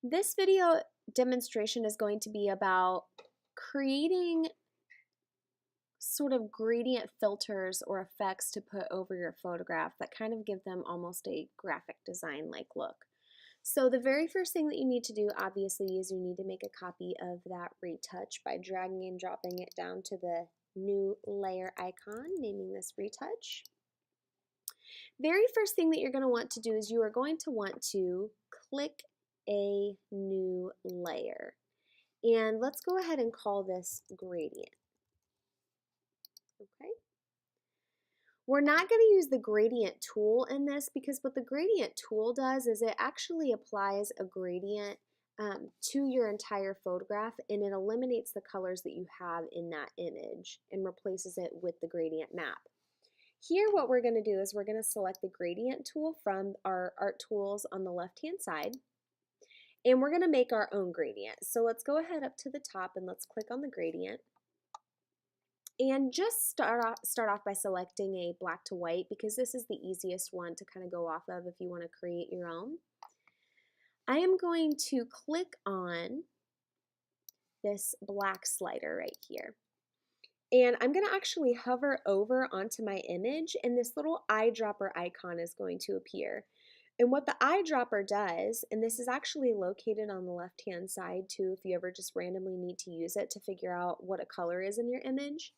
This video demonstration is going to be about creating sort of gradient filters or effects to put over your photograph that kind of give them almost a graphic design like look. So the very first thing that you need to do obviously is you need to make a copy of that retouch by dragging and dropping it down to the new layer icon, naming this retouch. Very first thing that you're going to want to do is you are going to want to click a new layer. And let's go ahead and call this gradient. Okay. We're not going to use the gradient tool in this because what the gradient tool does is it actually applies a gradient to your entire photograph, and it eliminates the colors that you have in that image and replaces it with the gradient map. Here what we're going to do is we're going to select the gradient tool from our art tools on the left hand side, and we're going to make our own gradient. So let's go ahead up to the top and let's click on the gradient. And just start off by selecting a black to white because this is the easiest one to kind of go off of if you want to create your own. I am going to click on this black slider right here. And I'm going to actually hover over onto my image, and this little eyedropper icon is going to appear. And what the eyedropper does, and this is actually located on the left hand side too if you ever just randomly need to use it to figure out what a color is in your image,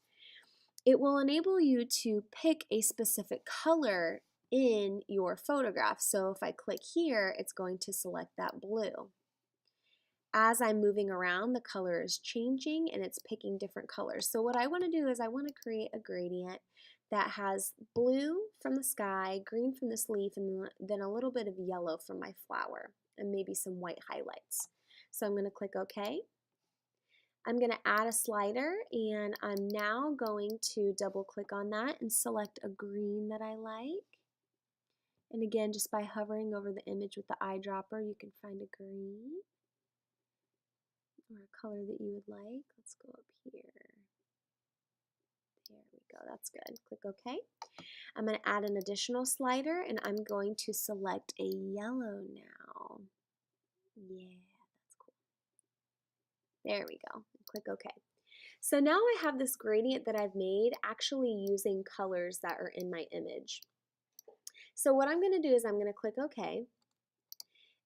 it will enable you to pick a specific color in your photograph. So if I click here, it's going to select that blue. As I'm moving around, the color is changing and it's picking different colors. So what I want to do is I want to create a gradient that has blue from the sky, green from this leaf, and then a little bit of yellow from my flower, and maybe some white highlights. So I'm going to click OK. I'm going to add a slider, and I'm now going to double click on that and select a green that I like. And again, just by hovering over the image with the eyedropper, you can find a green or a color that you would like. Let's go up here. There we go, that's good. Click OK. I'm going to add an additional slider, and I'm going to select a yellow now. Yeah, that's cool. There we go. Click OK. So now I have this gradient that I've made actually using colors that are in my image. So what I'm going to do is I'm going to click OK.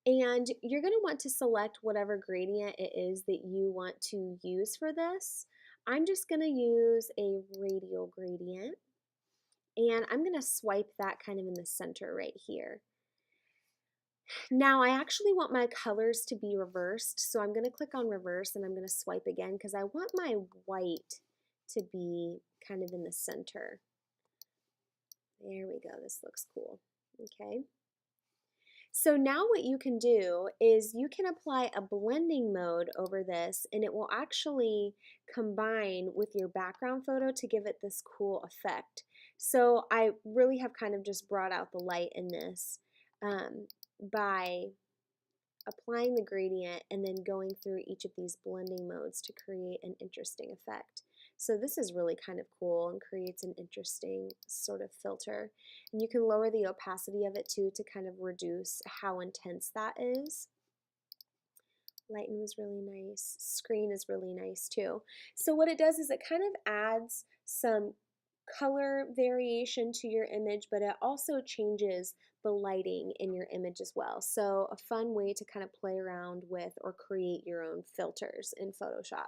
And you're going to want to select whatever gradient it is that you want to use for this. I'm just going to use a radial gradient, and I'm going to swipe that kind of in the center right here. Now I actually want my colors to be reversed, so I'm going to click on reverse and I'm going to swipe again because I want my white to be kind of in the center. There we go, this looks cool. Okay. So now what you can do is you can apply a blending mode over this, and it will actually combine with your background photo to give it this cool effect. So I really have kind of just brought out the light in this by applying the gradient and then going through each of these blending modes to create an interesting effect. So this is really kind of cool and creates an interesting sort of filter. And you can lower the opacity of it too to kind of reduce how intense that is. Lighten was really nice. Screen is really nice too. So what it does is it kind of adds some color variation to your image, but it also changes the lighting in your image as well. So a fun way to kind of play around with or create your own filters in Photoshop.